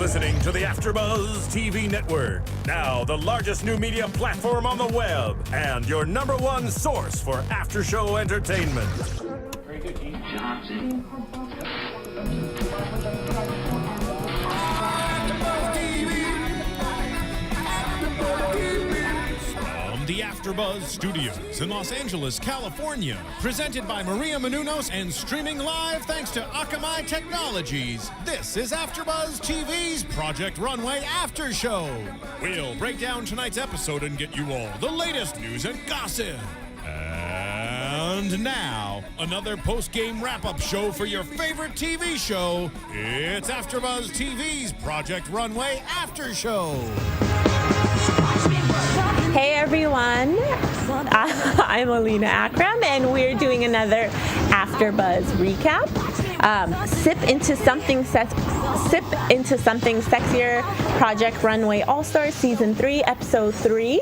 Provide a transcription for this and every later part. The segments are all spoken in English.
listening to the AFTERBUZZ TV network, now the largest new media platform on the web, and your #1 source for after-show entertainment. Very good, Dean Johnson. The AFTERBUZZ Studios in Los Angeles, California, presented by Maria Menounos and streaming live thanks to Akamai Technologies. This is AFTERBUZZ TV's Project Runway After Show. We'll break down tonight's episode and get you all the latest news and gossip. And now, another post-game wrap-up show for your favorite TV show. It's AFTERBUZZ TV's Project Runway After Show. Hey everyone, I'm Alina Akram and we're doing another AFTERBUZZ recap. Sip Into Something Sexier Project Runway All-Stars Season 3, Episode 3.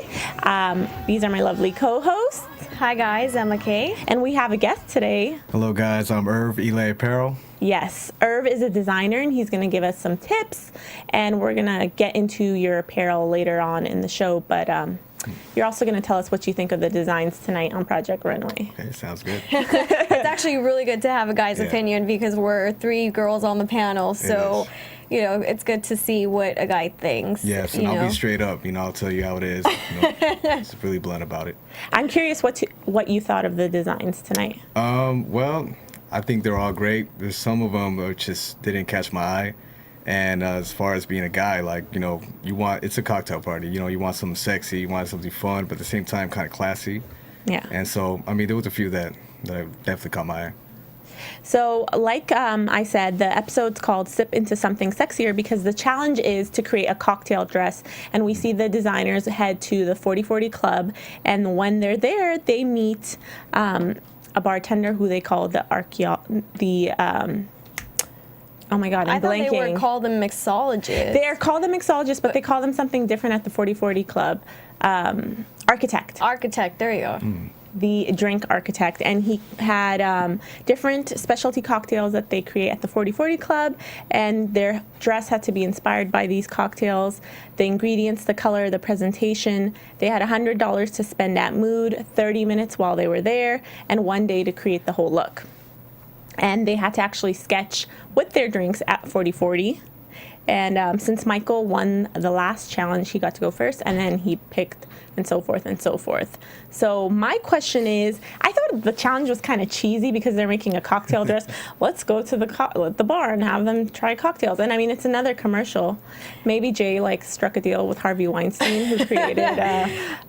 These are my lovely co-hosts. Hi guys, I'm McKay. And we have a guest today. Hello guys, I'm Irv Elay Apparel. Yes, Irv is a designer and he's going to give us some tips, and we're going to get into your apparel later on in the show, but you're also going to tell us what you think of the designs tonight on Project Runway. Okay, sounds good. It's actually really good to have a guy's opinion because we're 3 girls on the panel, so you know, it's good to see what a guy thinks. Yes, and I'll be straight up, I'll tell you how it is. Just really blunt about it. I'm curious what you thought of the designs tonight. Well, I think they're all great. There's some of them that just didn't catch my eye. And as far as being a guy, like, it's a cocktail party. You want something sexy, you want something fun, but at the same time kind of classy. Yeah. And so, there was a few that definitely caught my eye. So, like I said, the episode's called Sip Into Something Sexier because the challenge is to create a cocktail dress. And we see the designers head to the 4040 Club. And when they're there, they meet a bartender who they call oh my God, I'm blanking. I thought they were called the mixologists. They are called the mixologists, but they call them something different at the 4040 Club. Architect. Architect, there you go. The drink architect, and he had different specialty cocktails that they create at the 4040 Club, and their dress had to be inspired by these cocktails. The ingredients, the color, the presentation. They had $100 to spend at Mood, 30 minutes while they were there, and 1 day to create the whole look. And they had to actually sketch with their drinks at 4040. And since Michael won the last challenge, he got to go first, and then he picked, and so forth and so forth. So my question is, I thought the challenge was kind of cheesy because they're making a cocktail dress. Let's go to the bar and have them try cocktails. And it's another commercial. Maybe Jay struck a deal with Harvey Weinstein, who created.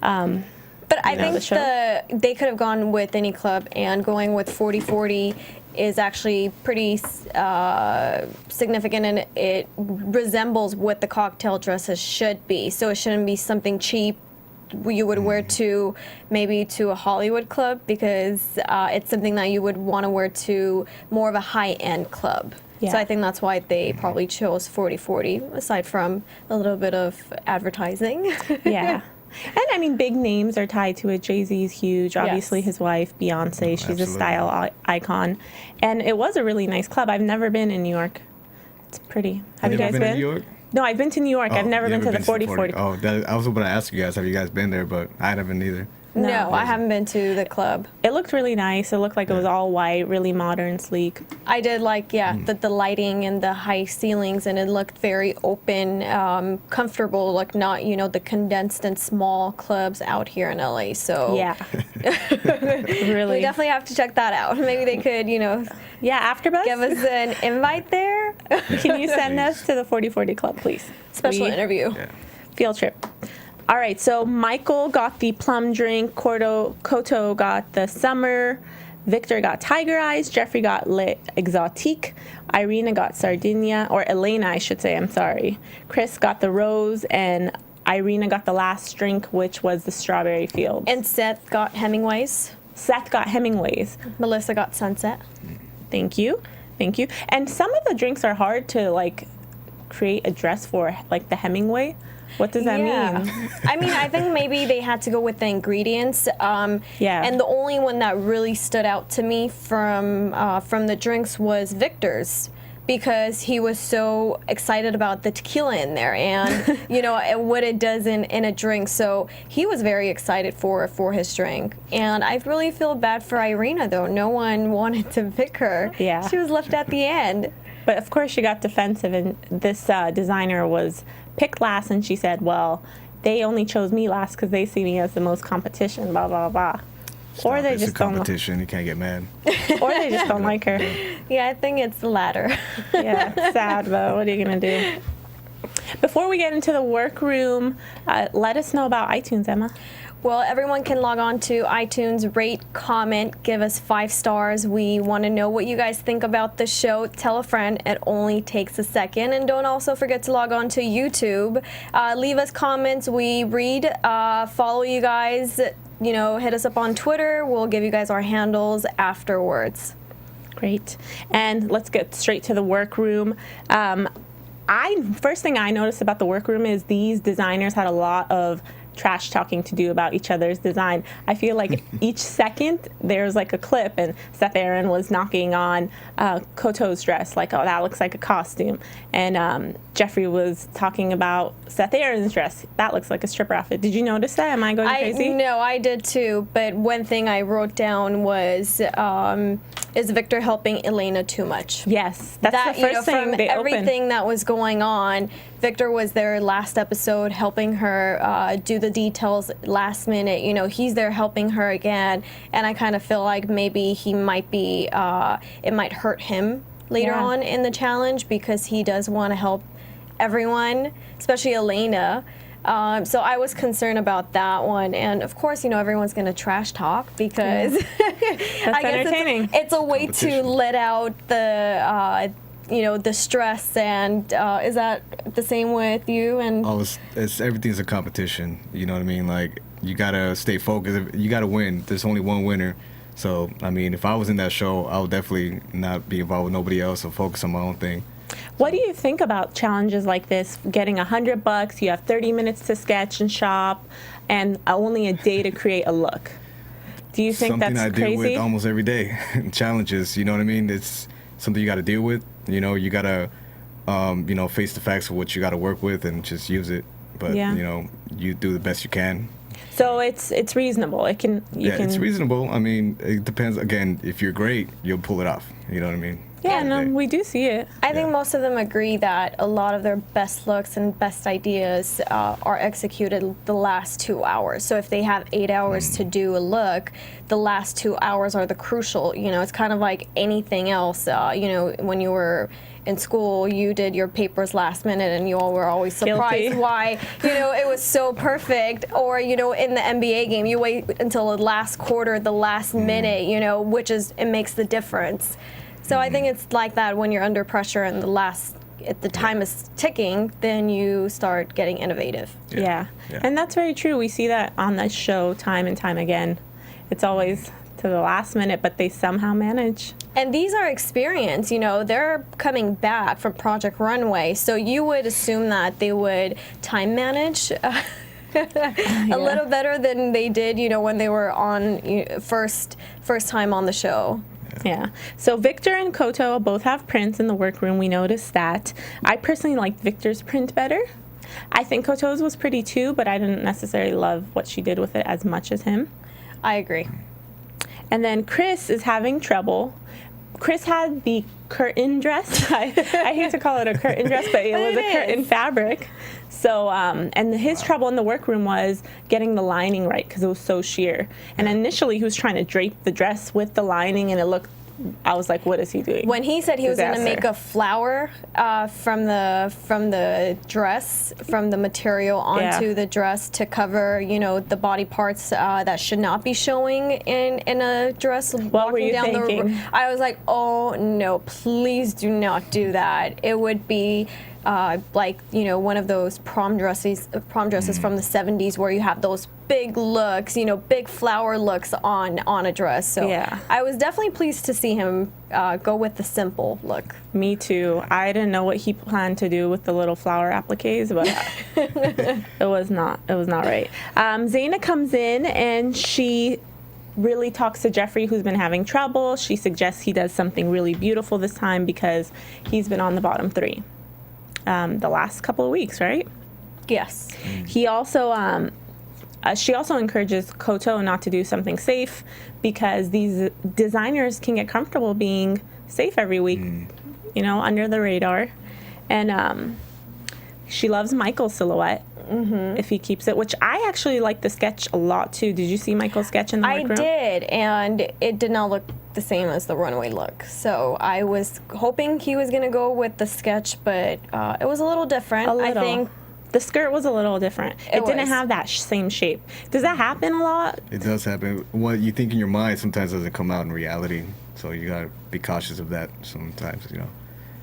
But I think they could have gone with any club, and going with 4040 is actually pretty significant, and it resembles what the cocktail dresses should be. So it shouldn't be something cheap you would wear to maybe to a Hollywood club, because it's something that you would want to wear to more of a high-end club. Yeah. So I think that's why they probably chose 4040, aside from a little bit of advertising. Yeah. And big names are tied to it. Jay-Z's huge. Obviously, his wife, Beyonce, she's absolutely a style icon. And it was a really nice club. I've never been in New York. It's pretty. Have you guys been? In New York? No, I've been to New York. I've never been to the 4040. Oh, I was going to ask you guys, have you guys been there? But I haven't either. No, I haven't been to the club. It looked really nice. It looked like it was all white, really modern, sleek. I did like, the lighting and the high ceilings, and it looked very open, comfortable, like not, the condensed and small clubs out here in LA. So yeah, really, we definitely have to check that out. Maybe they could, AFTERBUZZ, give us an invite there. Can you send us to the 4040 Club, please? Special interview. Yeah. Field trip. All right, so Michael got the plum drink, Koto got the summer, Victor got tiger eyes, Jeffrey got Le Exotique, Irina got Sardinia, or Elena, I should say, I'm sorry. Chris got the rose, and Irina got the last drink, which was the strawberry field. And Seth got Hemingway's. Melissa got Sunset. Thank you. And some of the drinks are hard to, create a dress for, like the Hemingway. What does that mean? I think maybe they had to go with the ingredients. And the only one that really stood out to me from the drinks was Victor's, because he was so excited about the tequila in there and, you know, what it does in a drink. So he was very excited for his drink. And I really feel bad for Irina, though. No one wanted to pick her. Yeah. She was left at the end. But of course she got defensive, and this designer was picked last, and she said, well, they only chose me last because they see me as the most competition, blah, blah, blah. Or they It's just a competition. You can't get mad. Or they just don't like her. Yeah, I think it's the latter. Yeah, it's sad, but what are you going to do? Before we get into the workroom, let us know about iTunes, Emma. Well, everyone can log on to iTunes, rate, comment, give us 5 stars. We want to know what you guys think about the show. Tell a friend. It only takes a second. And don't also forget to log on to YouTube. Leave us comments. We read. Follow you guys. You know, hit us up on Twitter. We'll give you guys our handles afterwards. Great. And let's get straight to the workroom. First thing I noticed about the workroom is these designers had a lot of trash talking to do about each other's design. I feel like each second there's like a clip, and Seth Aaron was knocking on Koto's dress, like, oh, that looks like a costume. And Jeffrey was talking about Seth Aaron's dress. That looks like a stripper outfit. Did you notice that? Am I going crazy? No, I did too. But one thing I wrote down was, is Victor helping Elena too much? Yes, that's the first thing they opened. Everything that was going on, Victor was there last episode helping her do the details last minute. You know, he's there helping her again, and I kind of feel like maybe he might be, it might hurt him later on in the challenge because he does want to help everyone, especially Elena. So I was concerned about that one, and of course, you know, everyone's going to trash talk because That's entertaining. It's a way to let out the you know, the stress. And is that the same with you? And it's everything's a competition. You know what I mean? Like, you gotta stay focused. You gotta win. There's only one winner. So I mean, if I was in that show, I would definitely not be involved with nobody else or focus on my own thing. What do you think about challenges like this? Getting $100, you have 30 minutes to sketch and shop, and only a day to create a look. Do you think Something that's I crazy? deal with almost every day. Challenges, you know what I mean? It's something you got to deal with. You know, you got to, you know, face the facts of what you got to work with and just use it. But, you know, you do the best you can. So it's reasonable. It's reasonable. I mean, it depends. Again, if you're great, you'll pull it off. You know what I mean? Yeah, no, we do see it. I think most of them agree that a lot of their best looks and best ideas are executed the last 2 hours. So if they have 8 hours to do a look, the last 2 hours are the crucial. You know, it's kind of like anything else. You know, when you were in school, you did your papers last minute, and you all were always surprised why, you know, it was so perfect. Or, you know, in the NBA game, you wait until the last quarter, the last minute, you know, it makes the difference. So I think it's like that when you're under pressure and the time is ticking, then you start getting innovative. Yeah. And that's very true. We see that on this show time and time again. It's always to the last minute, but they somehow manage. And these are experience, you know, they're coming back from Project Runway, so you would assume that they would time manage a little better than they did, you know, when they were on first time on the show. Yeah. So Victor and Koto both have prints in the workroom. We noticed that. I personally liked Victor's print better. I think Koto's was pretty too, but I didn't necessarily love what she did with it as much as him. I agree. And then Chris is having trouble. Chris had the curtain dress. I hate to call it a curtain dress, but it was a curtain fabric. So, and his trouble in the workroom was getting the lining right because it was so sheer. And initially he was trying to drape the dress with the lining, and I was like, what is he doing? When he said he was going to make a flower from the dress, from the material onto the dress to cover, you know, the body parts that should not be showing in a dress. What were you thinking? I was like, oh no, please do not do that. It would be like, you know, one of those prom dresses from the 70s where you have those big looks, you know, big flower looks on a dress. So I was definitely pleased to see him go with the simple look. Me too. I didn't know what he planned to do with the little flower appliques, but it was not right. Zaina comes in and she really talks to Jeffrey, who's been having trouble. She suggests he does something really beautiful this time because he's been on the bottom 3 the last couple of weeks, right? Yes. He also, she also encourages Koto not to do something safe because these designers can get comfortable being safe every week, you know, under the radar. And she loves Michael's silhouette if he keeps it, which I actually like the sketch a lot too. Did you see Michael's sketch in the workroom? I did, and it did not look the same as the runway look. So I was hoping he was going to go with the sketch, but it was a little different. A little. I think the skirt was a little different. It didn't was. have that same shape. Does that happen a lot? It does happen. What you think in your mind sometimes doesn't come out in reality. So you gotta be cautious of that sometimes, you know.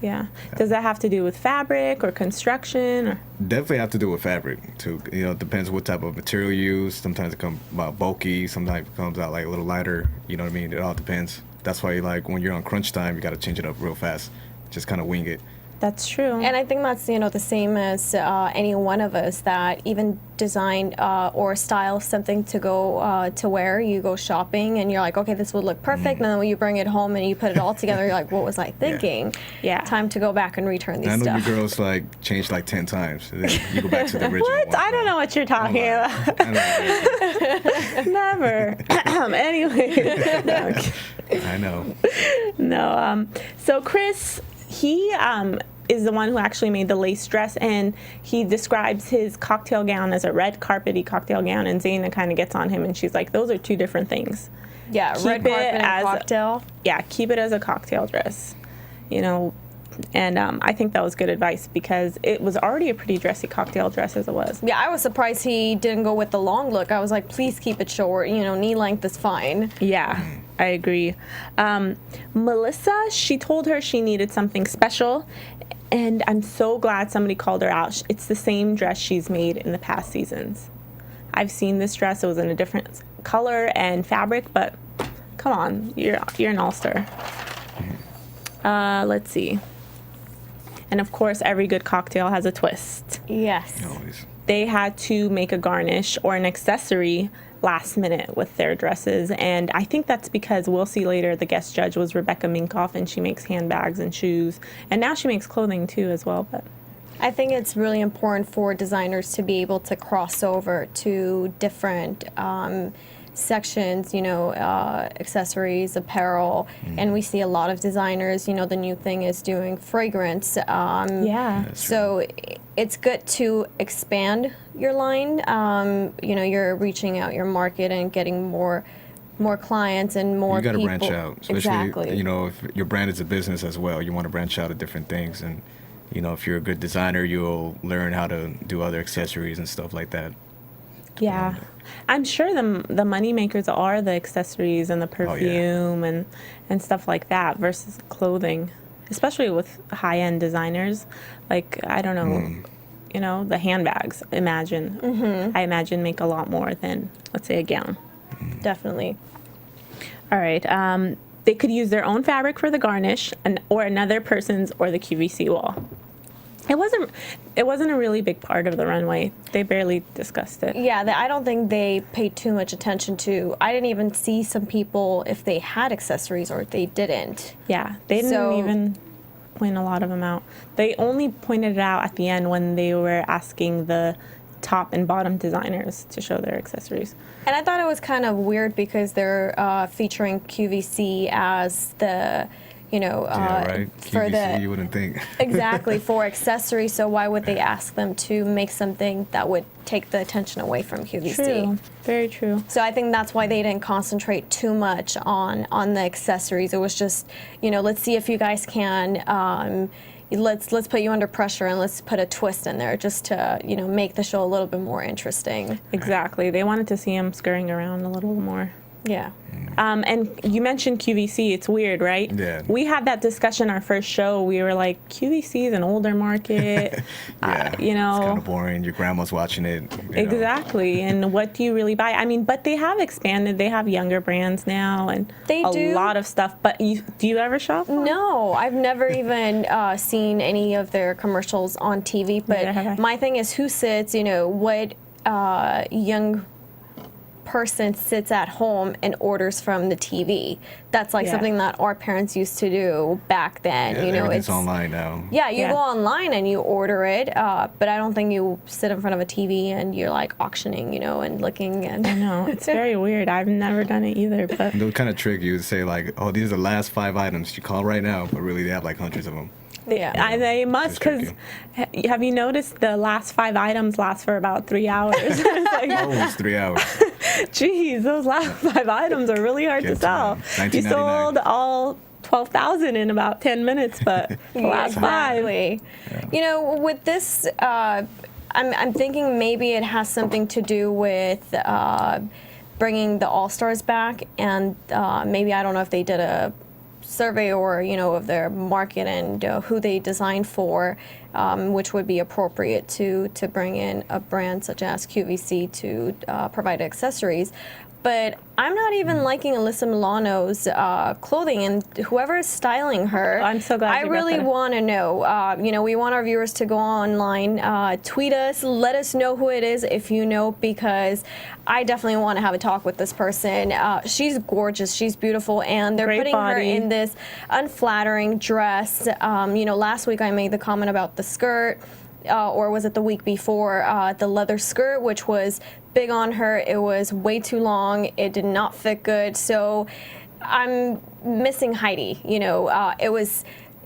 Yeah. Does that have to do with fabric or construction? Or? Definitely have to do with fabric too. You know, it depends what type of material you use. Sometimes it comes out bulky. Sometimes it comes out like a little lighter. You know what I mean? It all depends. That's why, like, when you're on crunch time, you gotta change it up real fast. Just kind of wing it. That's true. And I think that's, you know, the same as any one of us that even design or style something to go to wear. You go shopping and you're like, okay, this would look perfect. And then when you bring it home and you put it all together, you're like, what was I thinking? Yeah. Time to go back and return these I know stuff. you girls like change like 10 times. And then you go back to the original What? one. I don't know what you're talking about. Never. Anyway. I know. No. So Chris, he is the one who actually made the lace dress, and he describes his cocktail gown as a red carpety cocktail gown, and Zaina kind of gets on him, and she's like, those are 2 different things. Yeah, Keep red it carpet and as cocktail. Yeah, keep it as a cocktail dress, you know. And I think that was good advice because it was already a pretty dressy cocktail dress as it was. Yeah, I was surprised he didn't go with the long look. I was like, please keep it short. You know, knee length is fine. Yeah, I agree. Melissa, she told her she needed something special, and I'm so glad somebody called her out. It's the same dress she's made in the past seasons. I've seen this dress. It was in a different color and fabric, but come on, you're an all-star. Let's see. And of course, every good cocktail has a twist. Yes. Always. They had to make a garnish or an accessory last minute with their dresses, and I think that's because we'll see later the guest judge was Rebecca Minkoff, and she makes handbags and shoes, and now she makes clothing too as well. But I think it's really important for designers to be able to cross over to different sections, you know, accessories, apparel, and we see a lot of designers, you know, the new thing is doing fragrance. yeah. So it's good to expand your line. You know, you're reaching out your market and getting more clients and more You got to people. branch out, especially, Exactly. you know, if your brand is a business as well. You want to branch out to different things, and you know, if you're a good designer, you'll learn how to do other accessories and stuff like that. Yeah, I'm sure the money makers are the accessories and the perfume and stuff like that versus clothing, especially with high-end designers. Like, I don't know, you know, the handbags. I imagine make a lot more than, let's say, a gown. Definitely. All right. They could use their own fabric for the garnish, or another person's, or the QVC wall. It wasn't a really big part of the runway. They barely discussed it. Yeah, I don't think they paid too much attention to. I didn't even see some people if they had accessories or if they didn't. Yeah, they didn't even point a lot of them out. They only pointed it out at the end when they were asking the top and bottom designers to show their accessories. And I thought it was kind of weird because they're featuring QVC as the, you know, Yeah, right. for QVC, the you wouldn't think. exactly for accessories. So why would they ask them to make something that would take the attention away from QVC? True, very true. So I think that's why they didn't concentrate too much on the accessories. It was just, you know, let's see if you guys can. Let's put you under pressure and let's put a twist in there just to, you know, make the show a little bit more interesting. Exactly. They wanted to see him scurrying around a little more. Yeah. And you mentioned QVC. It's weird, right? Yeah. We had that discussion our first show. We were like, QVC is an older market. Yeah, you know. it's kind of boring. Your grandma's watching it. You know. Exactly. And what do you really buy? I mean, but they have expanded. They have younger brands now and They a do. lot of stuff. But do you ever shop? No, I've never even seen any of their commercials on TV. Neither have I. But my thing is, who sits? You know, what young person sits at home and orders from the TV. That's like something that our parents used to do back then. Yeah, you know, it's online now. Yeah, you go online and you order it, but I don't think you sit in front of a TV and you're like auctioning, you know, and looking. And I know, it's very weird. I've never done it either, but They'll kind of trick you to say like, oh, these are the last 5 items you call right now, but really they have like hundreds of them. yeah. they must, because have you noticed the last 5 items last for about 3 hours? It's like, Always 3 hours. geez, those last 5 items are really hard to sell. You sold all 12,000 in about 10 minutes, but the last 5. Exactly. You know, with this, I'm thinking maybe it has something to do with bringing the All-Stars back, and maybe, I don't know if they did a survey or, you know, of their market and who they designed for, which would be appropriate to bring in a brand such as QVC to provide accessories. But I'm not even liking Alyssa Milano's clothing, and whoever is styling her, I'm so glad I you brought really that up. want to know. You know, we want our viewers to go online, tweet us, let us know who it is if you know, because I definitely want to have a talk with this person. She's gorgeous, she's beautiful, and they're Great putting her body. in this unflattering dress. You know, last week I made the comment about the skirt. Or was it the week before, the leather skirt, which was big on her. It was way too long. It did not fit good. So I'm missing Heidi. You know,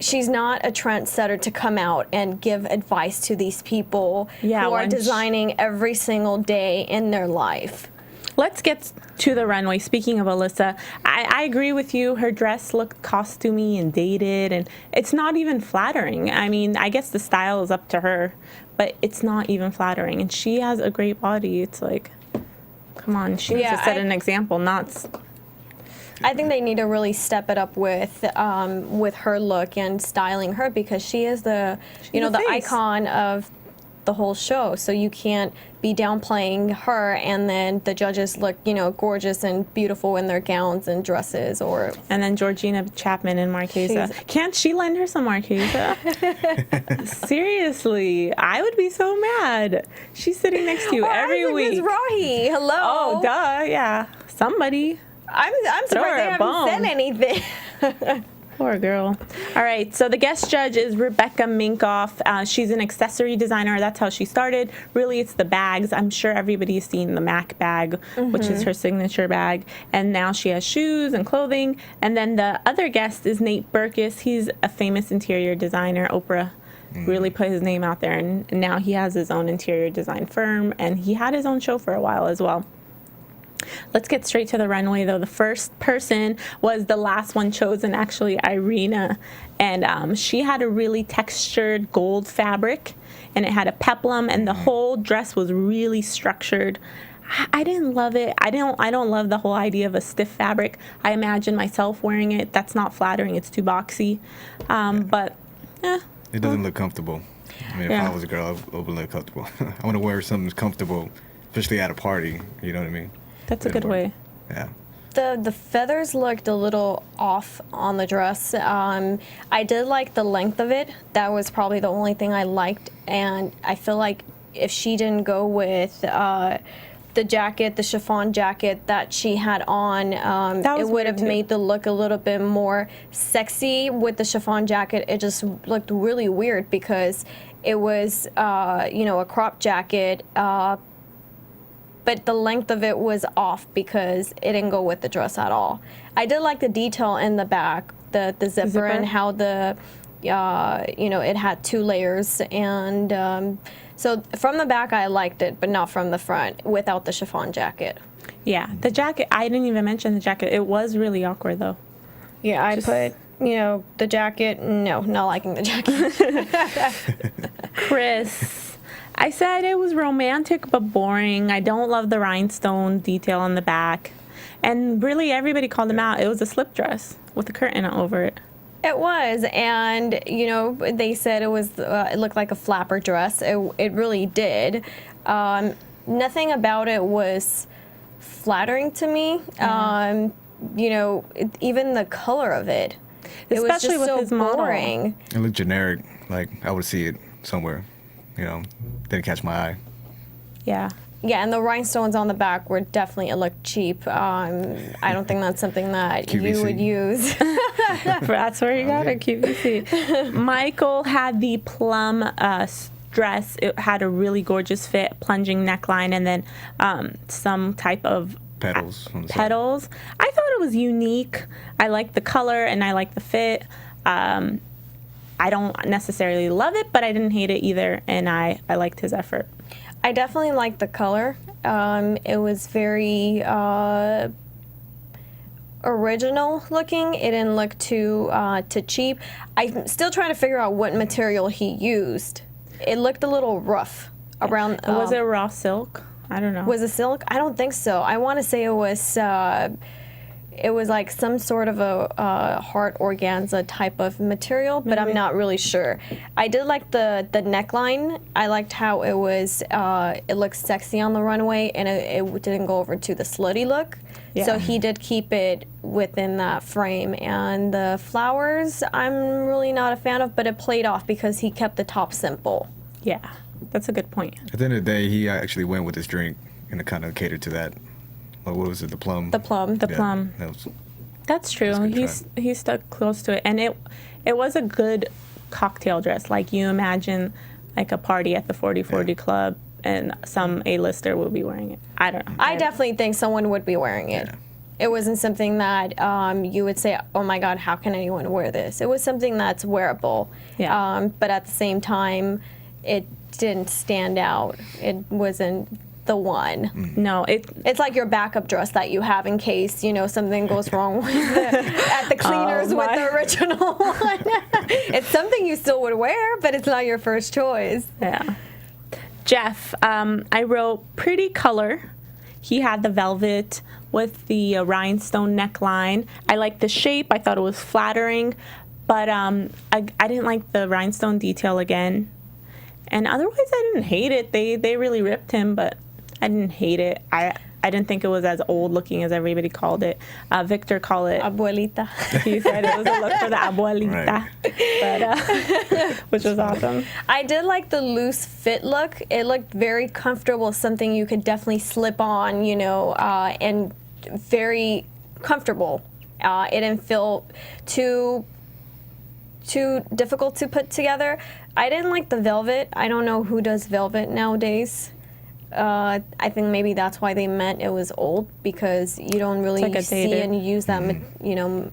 she's not a trendsetter to come out and give advice to these people who are designing every single day in their life. Let's get to the runway. Speaking of Alyssa, I agree with you. Her dress looked costumey and dated, and it's not even flattering. I mean, I guess the style is up to her, but it's not even flattering. And she has a great body. It's like, come on, she needs to set an example, I think they need to really step it up with her look and styling her, because she is the icon of the whole show. So you can't be downplaying her and then the judges look, you know, gorgeous and beautiful in their gowns and dresses. And then Georgina Chapman and Marquesa. Can't she lend her some Marquesa? Seriously, I would be so mad. She's sitting next to you every week. Ms. Rahi, hello. Oh, duh, yeah. Somebody. I'm surprised they haven't said anything. Poor girl. All right, so the guest judge is Rebecca Minkoff. She's an accessory designer. That's how she started. Really, it's the bags. I'm sure everybody's seen the MAC bag, which is her signature bag. And now she has shoes and clothing. And then the other guest is Nate Berkus. He's a famous interior designer. Oprah really put his name out there. And now he has his own interior design firm. And he had his own show for a while as well. Let's get straight to the runway, though. The first person was the last one chosen, actually, Irina. And she had a really textured gold fabric, and it had a peplum, and the whole dress was really structured. I didn't love it. I don't love the whole idea of a stiff fabric. I imagine myself wearing it. That's not flattering. It's too boxy. But, it doesn't look comfortable. I mean, if I was a girl, I would look comfortable. I want to wear something comfortable, especially at a party. You know what I mean? That's a good way. Yeah. The feathers looked a little off on the dress. I did like the length of it. That was probably the only thing I liked. And I feel like if she didn't go with the jacket, the chiffon jacket that she had on, it would have made the look a little bit more sexy. With the chiffon jacket, it just looked really weird because it was, a crop jacket, but the length of it was off because it didn't go with the dress at all. I did like the detail in the back, the zipper and how it had 2 layers. And so from the back, I liked it, but not from the front without the chiffon jacket. Yeah, the jacket, I didn't even mention the jacket. It was really awkward, though. Yeah, I put, the jacket, no, not liking the jacket. Chris. I said it was romantic but boring. I don't love the rhinestone detail on the back. And really, everybody called him out. It was a slip dress with a curtain over it. It was, and they said it looked like a flapper dress. It really did. Nothing about it was flattering to me. Even the color of it, it was just so boring. It looked generic. Like I would see it somewhere. Didn't catch my eye. Yeah. Yeah, and the rhinestones on the back were definitely, it looked cheap. I don't think that's something that you QVC. would use. That's where you got it, QVC. Michael had the plum dress. It had a really gorgeous fit, plunging neckline, and then some type of Petals. On the side. petals. I thought it was unique. I like the color and I like the fit. I don't necessarily love it, but I didn't hate it either, and I liked his effort. I definitely liked the color. It was very original looking. It didn't look too cheap. I'm still trying to figure out what material he used. It looked a little rough around. Was it raw silk? I don't know. Was it silk? I don't think so. I want to say it was like some sort of a heart organza type of material, but I'm not really sure. I did like the neckline. I liked how it was. It looked sexy on the runway, and it didn't go over to the slutty look. Yeah. So he did keep it within that frame. And the flowers, I'm really not a fan of, but it played off because he kept the top simple. Yeah, that's a good point. At the end of the day, he actually went with his drink and it kind of catered to that. What was it? The plum. The plum. The plum. That was, That's true. That's a good He stuck close to it, and it was a good cocktail dress. Like you imagine, like a party at the 4040 Club, and some A-lister will be wearing it. I don't know. I definitely think someone would be wearing it. Yeah. It wasn't something that you would say, oh my God, how can anyone wear this? It was something that's wearable. Yeah. But at the same time, it didn't stand out. It wasn't the one. No, It's like your backup dress that you have in case, something goes wrong with at the cleaners with my. the original one. It's something you still would wear, but it's not your first choice. Yeah. Jeff, I wrote pretty color. He had the velvet with the rhinestone neckline. I liked the shape. I thought it was flattering, but I didn't like the rhinestone detail again. And otherwise, I didn't hate it. They really ripped him, but I didn't hate it. I didn't think it was as old looking as everybody called it. Victor called it. Abuelita. He said it was a look for the abuelita, but, which was awesome. I did like the loose fit look. It looked very comfortable, something you could definitely slip on, and very comfortable. It didn't feel too difficult to put together. I didn't like the velvet. I don't know who does velvet nowadays. I think maybe that's why they meant it was old, because you don't really like a see dated. and use that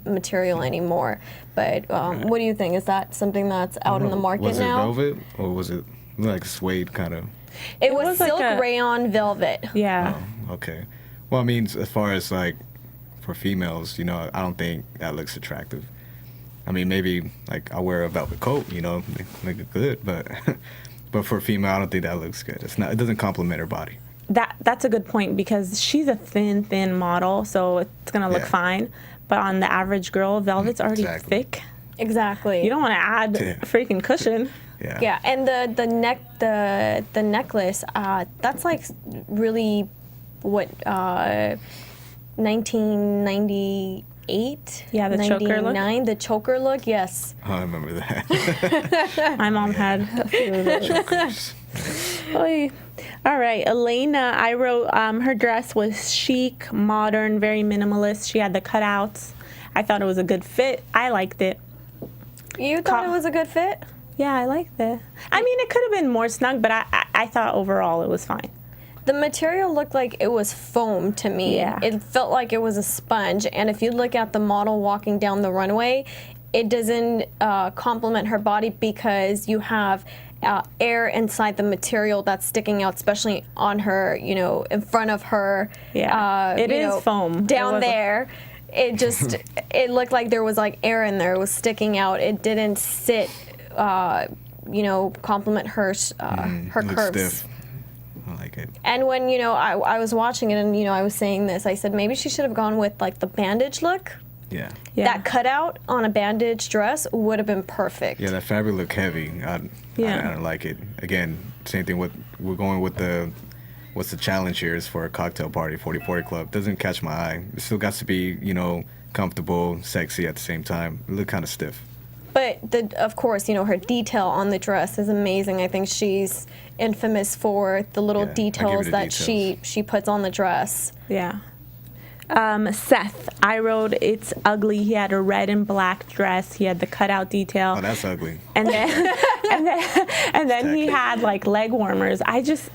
material anymore. But what do you think? Is that something that's out in the market was now? Was it velvet or was it like suede kind of? It was like silk a- rayon velvet. Yeah. Oh, okay. Well, I mean, as far as like for females, I don't think that looks attractive. I mean, maybe like I wear a velvet coat, make it good, but but for a female, I don't think that looks good. It doesn't complement her body. That's a good point, because she's a thin model, so it's gonna look Yeah. fine. But on the average girl, velvet's already Exactly. thick. Exactly. You don't want to add Yeah. a freaking cushion. Yeah. Yeah, and the necklace, that's like really what 1998. Yeah, the choker look? 99, the choker look. Yes. Oh, I remember that. My mom had a few of those. Oy. All right, Elena, I wrote her dress was chic, modern, very minimalist. She had the cutouts. I thought it was a good fit. I liked it. You thought it was a good fit? Yeah, I liked it. I mean, it could have been more snug, but I thought overall it was fine. The material looked like it was foam to me. Yeah. It felt like it was a sponge. And if you look at the model walking down the runway, it doesn't complement her body, because you have air inside the material that's sticking out, especially on her, in front of her. Yeah. It is foam. It Down wasn't- there. It just, it looked like there was like air in there. It was sticking out. It didn't sit, complement her her Looks curves. stiff. I like it. And when, I was watching it and, I was saying this, I said maybe she should have gone with like the bandage look. Yeah. Yeah. That cutout on a bandage dress would have been perfect. Yeah, that fabric looked heavy. I don't like it. Again, same thing with, we're going with what's the challenge here is for a cocktail party, 4040 Club. Doesn't catch my eye. It still got to be, comfortable, sexy at the same time. It looked kind of stiff. But of course, her detail on the dress is amazing. I think she's infamous for the little details that she puts on the dress. Yeah. Seth, I wrote, it's ugly. He had a red and black dress. He had the cutout detail. Oh, that's ugly. And then, and then he had like leg warmers.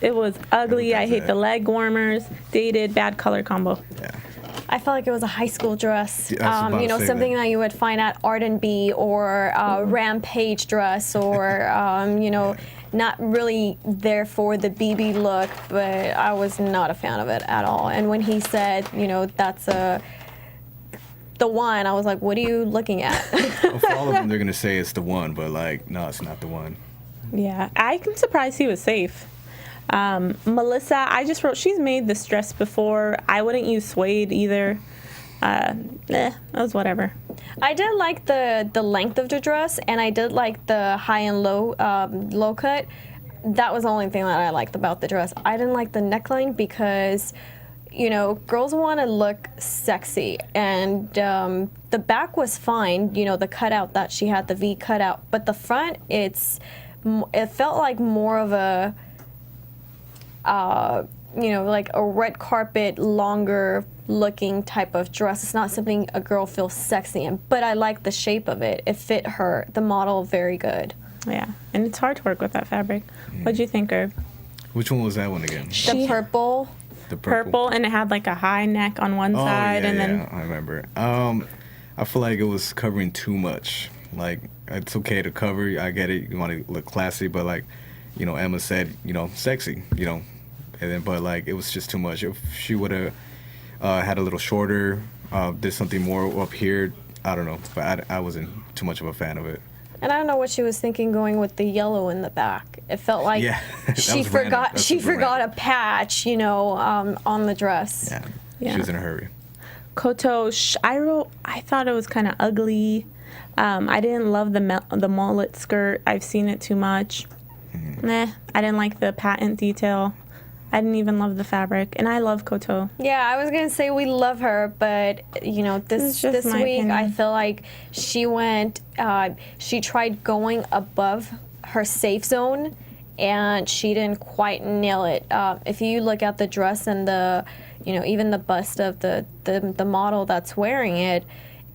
It was ugly. I hate the leg warmers. Dated, bad color combo. Yeah. I felt like it was a high school dress. Something that you would find at Art and B or Rampage dress or, not really there for the BB look, but I was not a fan of it at all. And when he said, that's the one, I was like, what are you looking at? Well, for all of them, they're going to say it's the one, but no, it's not the one. Yeah, I'm surprised he was safe. Melissa, I just wrote, she's made this dress before. I wouldn't use suede either. That was whatever. I did like the length of the dress, and I did like the high and low cut. That was the only thing that I liked about the dress. I didn't like the neckline because, girls want to look sexy, and the back was fine. The cutout that she had, the V cutout, but the front, it felt like more of a, like a red carpet, longer looking type of dress. It's not something a girl feels sexy in, but I like the shape of it. It fit her, the model, very good. Yeah, and it's hard to work with that fabric. What'd you think, Irv? Which one was that one again? The purple. The purple. Purple, and it had like a high neck on one side, and then I remember. I feel like it was covering too much. Like, it's okay to cover. I get it. You want to look classy, but like, Emma said, sexy. And then, but like, it was just too much. If she would have had a little shorter, did something more up here, I don't know. But I wasn't too much of a fan of it. And I don't know what she was thinking going with the yellow in the back. It felt like she forgot a patch, on the dress. Yeah. She was in a hurry. Koto, I thought it was kind of ugly. I didn't love the mullet skirt. I've seen it too much. I didn't like the patent detail. I didn't even love the fabric, and I love Koto. Yeah, I was gonna say we love her, but this week opinion. I feel like she went. She tried going above her safe zone, and she didn't quite nail it. If you look at the dress and the, even the bust of the model that's wearing it,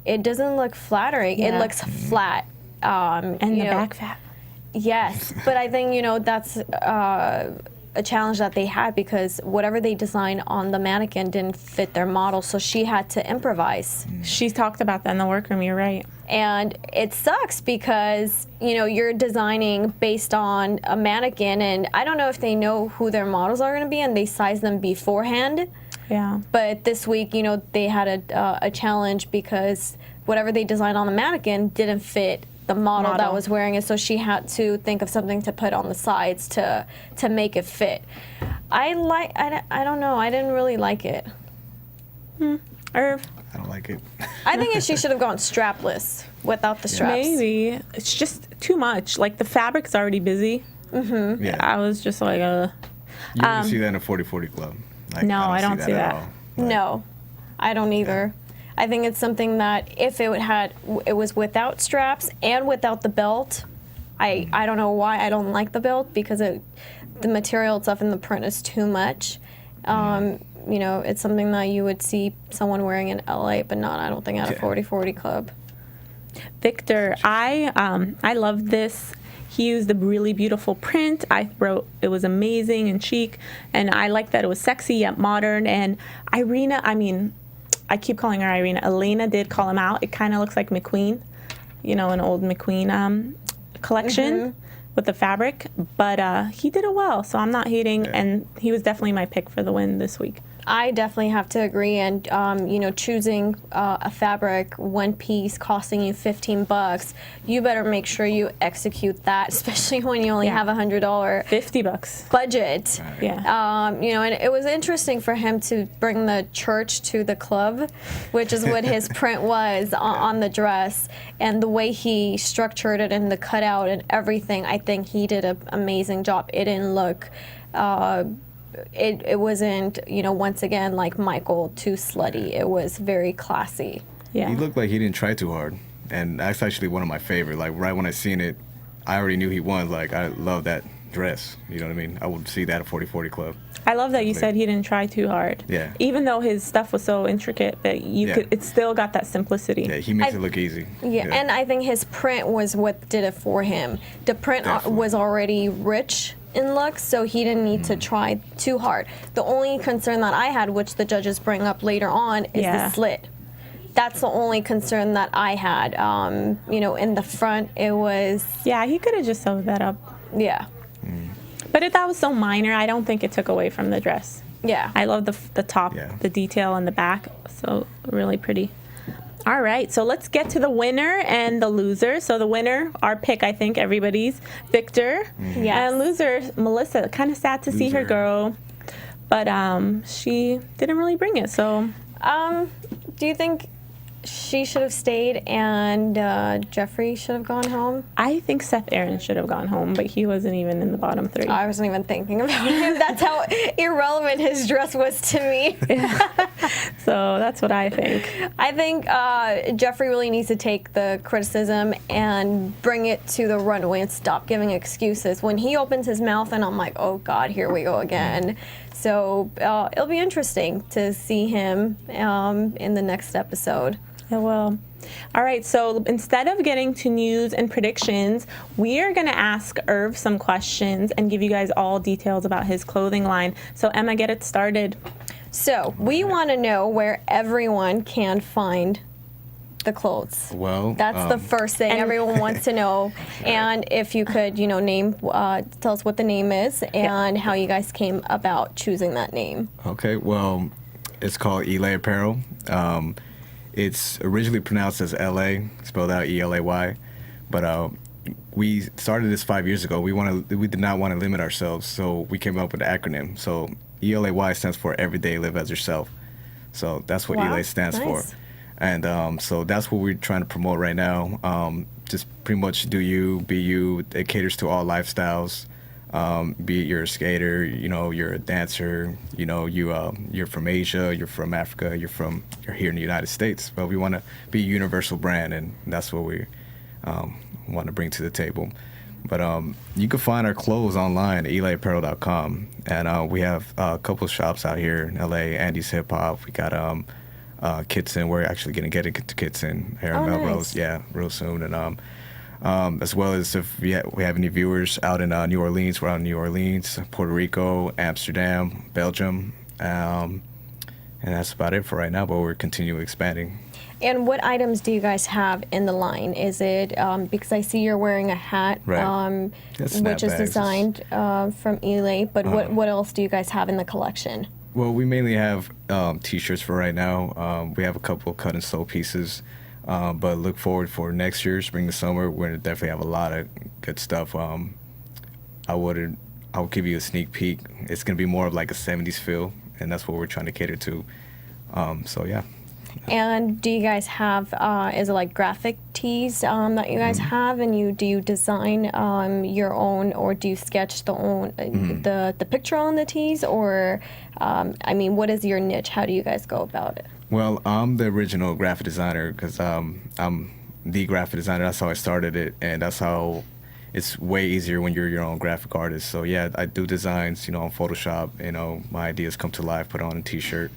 it doesn't look flattering. Yeah. It looks flat. And the back fat. Yes, but I think that's. A challenge that they had because whatever they designed on the mannequin didn't fit their model, so she had to improvise. She talked about that in the workroom, you're right. And it sucks because, you're designing based on a mannequin, and I don't know if they know who their models are going to be and they size them beforehand. Yeah. But this week, they had a challenge because whatever they designed on the mannequin didn't fit the model that was wearing it, so she had to think of something to put on the sides to make it fit. I don't know. I didn't really like it. Irv? I don't like it. I think she should have gone strapless without the straps. Maybe. It's just too much. Like, the fabric's already busy. Mm-hmm. Yeah. I was just like, You didn't see that in a 40/40 club. Like, no, I don't see that. at all. Like, No, I don't either. I think it's something that if it was without straps and without the belt, I don't know why I don't like the belt because the material itself in the print is too much. It's something that you would see someone wearing in LA, but I don't think at a 40/40 club. Victor, I love this. He used a really beautiful print. I wrote it was amazing and chic, and I like that it was sexy yet modern. And Irina, I keep calling her Irina. Alina did call him out. It kind of looks like McQueen, an old McQueen collection with the fabric. But he did it well, so I'm not hating. Yeah. And he was definitely my pick for the win this week. I definitely have to agree. And, choosing a fabric, one piece costing you $15, you better make sure you execute that, especially when you only have $100 $50 budget. Yeah. And it was interesting for him to bring the church to the club, which is what his print was on the dress. And the way he structured it and the cutout and everything, I think he did an amazing job. It didn't look... It wasn't, once again, like Michael, too slutty. It was very classy. Yeah. He looked like he didn't try too hard. and that's actually one of my favorite. Like right when I seen it, I already knew he won. Like I love that dress. You know what I mean? I would see that at 4040 Club. I love that you said he didn't try too hard. Yeah. Even though his stuff was so intricate that you could, it still got that simplicity. Yeah, he makes it look easy. Yeah, and I think his print was what did it for him. The print was already rich in looks, so he didn't need to try too hard. The only concern that I had, which the judges bring up later on, is the slit. That's the only concern that I had. You know, in the front, it was... Yeah, he could have just sewed that up. Yeah. But if that was so minor, I don't think it took away from the dress. Yeah. I love the top, the detail on the back. So really pretty. All right, so let's get to the winner and the loser. So the winner, our pick, I think, everybody's, Victor. Yes. And loser, Melissa. Kind of sad to see her go. But she didn't really bring it, so... Do you think she should have stayed and Jeffrey should have gone home? I think Seth Aaron should have gone home, but he wasn't even in the bottom 3. I wasn't even thinking about him. That's how irrelevant his dress was to me. So that's what I think. I think Jeffrey really needs to take the criticism and bring it to the runway and stop giving excuses. When he opens his mouth and I'm like, oh God, here we go again. So it'll be interesting to see him in the next episode. It will. All right, so instead of getting to news and predictions, we are going to ask Irv some questions and give you guys all details about his clothing line. So Emma, get it started. So we want to know where everyone can find the clothes. Well, that's the first thing everyone wants to know. And if you could, you know, tell us what the name is and how you guys came about choosing that name. Okay, well, it's called Elay Apparel. It's originally pronounced as LA, spelled out ELAY, but we started this 5 years ago. We did not want to limit ourselves, so we came up with an acronym. So ELAY stands for Everyday Live as Yourself. So that's what Elay stands for. And so that's what we're trying to promote right now. Just pretty much do you, be you. It caters to all lifestyles. Be it you're a skater, you know, you're a dancer, you know, you're from Asia, you're from Africa, you're here in the United States. But we want to be a universal brand, and that's what we want to bring to the table. But you can find our clothes online at elayapparel.com, and we have a couple of shops out here in LA. Andy's Hip Hop. We got Kitson. We're actually going to get into Kitson here in Melrose, real soon, and as well as if we have any viewers out in New Orleans. We're out in New Orleans, Puerto Rico, Amsterdam, Belgium, and that's about it for right now, but we're continuing expanding. And what items do you guys have in the line? Is it, because I see you're wearing a hat, which is designed from Elay, but what else do you guys have in the collection? Well, we mainly have T-shirts for right now. We have a couple of cut and sew pieces. But look forward for next year, spring to summer. We're gonna definitely have a lot of good stuff. I'll give you a sneak peek. It's gonna be more of like a 70s feel, and that's what we're trying to cater to. So yeah. And do you guys have, is it like graphic tees that you guys have, and do you design your own, or do you sketch the picture on the tees, or I mean, what is your niche? How do you guys go about it? Well, I'm the original graphic designer because I'm the graphic designer. That's how I started it, and that's how it's way easier when you're your own graphic artist. So yeah, I do designs, you know, on Photoshop. You know, my ideas come to life, put on a T-shirt.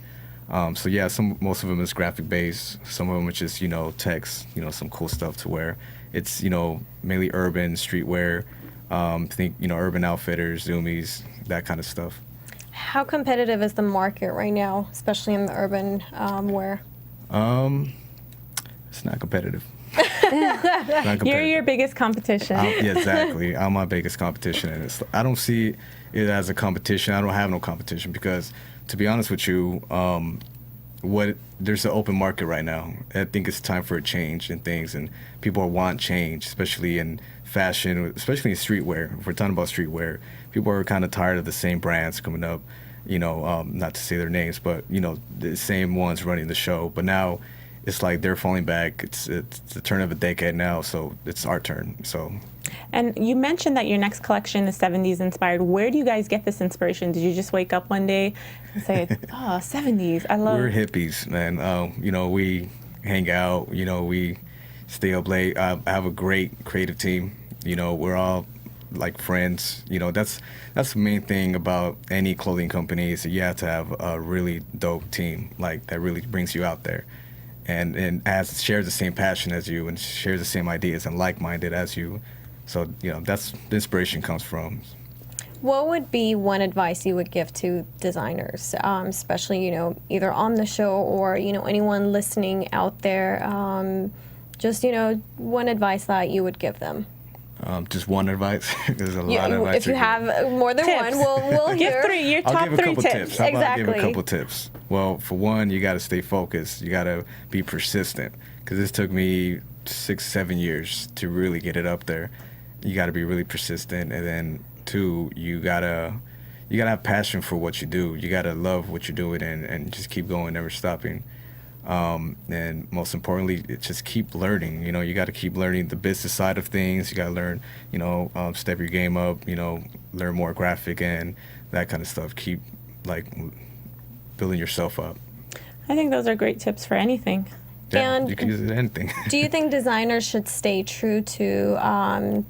So yeah, most of them is graphic based. Some of them is just, you know, text, you know, some cool stuff to wear. It's, you know, mainly urban streetwear. Think, you know, Urban Outfitters, Zoomies, that kind of stuff. How competitive is the market right now, especially in the urban wear? It's not competitive. Not competitive. You're your biggest competition. Yeah, exactly. I'm my biggest competition, and I don't see it as a competition. I don't have no competition because, to be honest with you, there's an open market right now. I think it's time for a change in things, and people want change, especially in fashion, especially in streetwear. If we're talking about streetwear, people are kind of tired of the same brands coming up, you know, not to say their names, but, you know, the same ones running the show. But now it's like they're falling back. It's the turn of a decade now, so it's our turn. So. And you mentioned that your next collection is 70s inspired. Where do you guys get this inspiration? Did you just wake up one day and say, oh, 70s, I love... We're hippies, man. You know, we hang out, you know, we stay up late. I have a great creative team. You know, we're all like friends. You know, that's the main thing about any clothing company is that you have to have a really dope team, like that really brings you out there, and shares the same passion as you and shares the same ideas and like-minded as you. So, you know, that's the inspiration comes from. What would be one advice you would give to designers, especially, you know, either on the show or, you know, anyone listening out there? Just, you know, one advice that you would give them. Just one advice. There's a lot of advice. If you have more than Tips. one, we'll Give hear. three. Your I'll top give a three couple tips. tips. How about I give a Exactly. couple tips? Well, for one, you got to stay focused. You got to be persistent because this took me 6-7 years to really get it up there. You got to be really persistent, and then two, you gotta have passion for what you do. You gotta love what you're doing and just keep going, never stopping. And most importantly, just keep learning. You know, you got to keep learning the business side of things. You got to learn, you know, step your game up. You know, learn more graphic and that kind of stuff. Keep like building yourself up. I think those are great tips for anything. Yeah, And you can use it in anything. Do you think designers should stay true to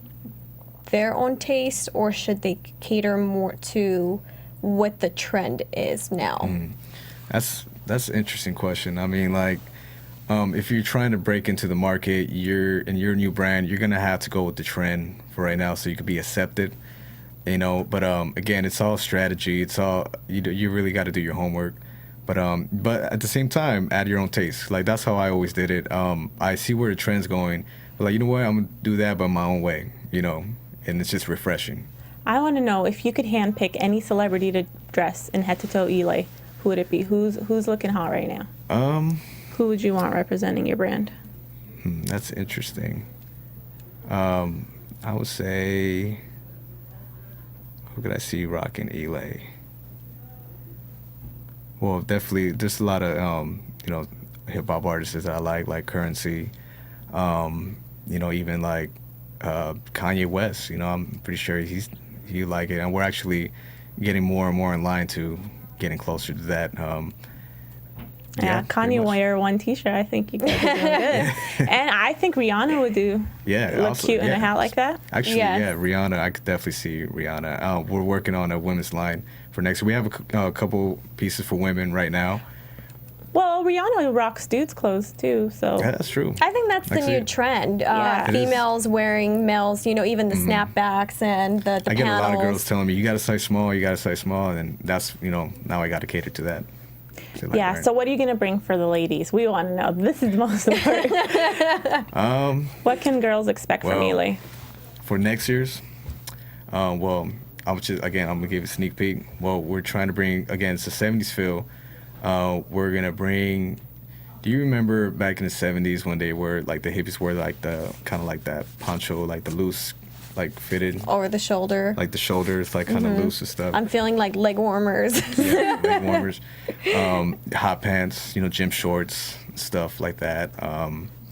their own taste, or should they cater more to what the trend is now? That's an interesting question. I mean, like, if you're trying to break into the market, you're a new brand, you're gonna have to go with the trend for right now, so you could be accepted. You know, but again, it's all strategy. It's all you really got to do your homework. But at the same time, add your own taste. Like that's how I always did it. I see where the trend's going, but like you know what, I'm gonna do that but my own way. You know, and it's just refreshing. I want to know if you could handpick any celebrity to dress in head-to-toe Elay, who would it be? Who's looking hot right now? Who would you want representing your brand? That's interesting. I would say, who could I see rocking Elay? Well, definitely, there's a lot of you know, hip hop artists that I like Currency. You know, even like Kanye West. You know, I'm pretty sure he like it, and we're actually getting more and more in line to getting closer to that. Yeah, Kanye wear one T-shirt. I think you guys are doing good. And I think Rihanna would look also, cute in a hat like that. Actually, Yes. yeah, Rihanna. I could definitely see Rihanna. We're working on a women's line for next. We have a couple pieces for women right now. Well, Rihanna rocks dudes' clothes too, so Yeah, that's true. I think that's the That's new it. trend. Yeah. It is. Females wearing males, you know, even the snapbacks and the I get panels. a lot of girls telling me, you got to size small, and that's, you know, now I got to cater to that. So, like, yeah. right. So what are you gonna bring for the ladies? We want to know. This is the most important. What can girls expect from well, Elay? For next year's, well, I'm gonna give a sneak peek. Well, we're trying to bring, again, it's a 70s feel. We're gonna bring. Do you remember back in the 70s when they were like the hippies wore like the kind of like that poncho, like the loose, like fitted, Over the shoulder. like the shoulders, like kind of loose and stuff. I'm feeling like leg warmers. Yeah, leg warmers, hot pants, you know, gym shorts, stuff like that.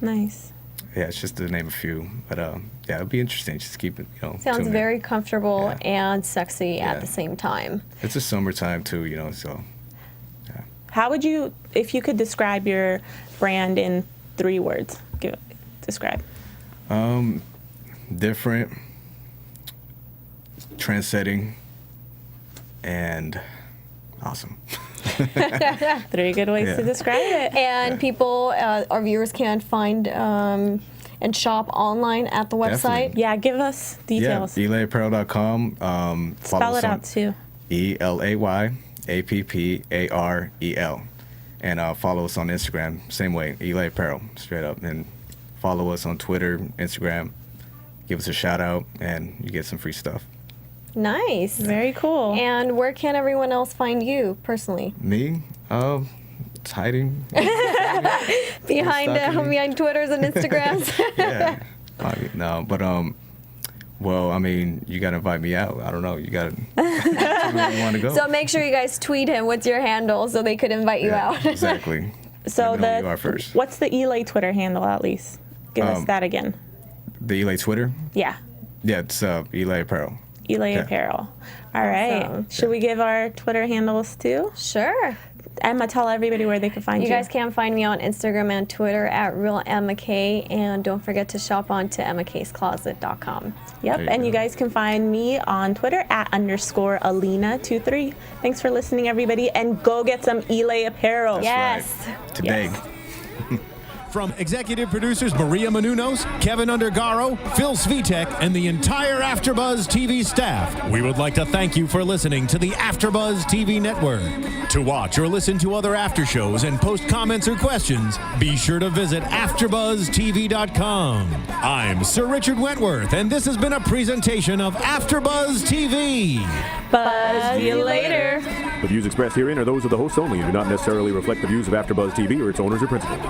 Nice. Yeah, it's just to name a few, but yeah, it'll be interesting. Just keep it, you know. Sounds tuned in. very comfortable Yeah. and sexy at Yeah. the same time. It's a summertime too, you know, so. How would you, if you could describe your brand in 3 words? Describe. Different, trend-setting, and awesome. 3 good ways to Yeah. describe it. And people, our viewers can find and shop online at the website. Definitely. Yeah, give us details. Yeah, elayapparel.com. Spell it out too. ELAYAPPAREL. And follow us on Instagram, same way, Elay Apparel, straight up. And follow us on Twitter, Instagram. Give us a shout out, and you get some free stuff. Nice. Very cool. And where can everyone else find you personally? Me? It's hiding. Behind stalking me. behind Twitters and Instagrams. Yeah. No, but well, I mean, you gotta invite me out. I don't know. You gotta. Where you want to go? So make sure you guys tweet him. What's your handle so they could invite you Yeah, out? Exactly. So Let me know who you are first. what's the Elay Twitter handle at least? Give us that again. The Elay Twitter? Yeah. Yeah, it's Elay Apparel. Elay Okay. Apparel. All right. Awesome. Should we give our Twitter handles too? Sure. Emma, tell everybody where they can find you. You guys can find me on Instagram and Twitter at RealEmmaK, and don't forget to shop on to EmmaK'sCloset.com. Yep, and you guys can find me on Twitter at _Alina23. Thanks for listening, everybody, and go get some Elay Apparel. Yes. Right. Today. Yes. From executive producers Maria Menounos, Kevin Undergaro, Phil Svitek, and the entire AfterBuzz TV staff, we would like to thank you for listening to the AfterBuzz TV network. To watch or listen to other after shows and post comments or questions, be sure to visit AfterBuzzTV.com. I'm Sir Richard Wentworth, and this has been a presentation of AfterBuzz TV. Buzz you later. The views expressed herein are those of the hosts only and do not necessarily reflect the views of AfterBuzz TV or its owners or principals.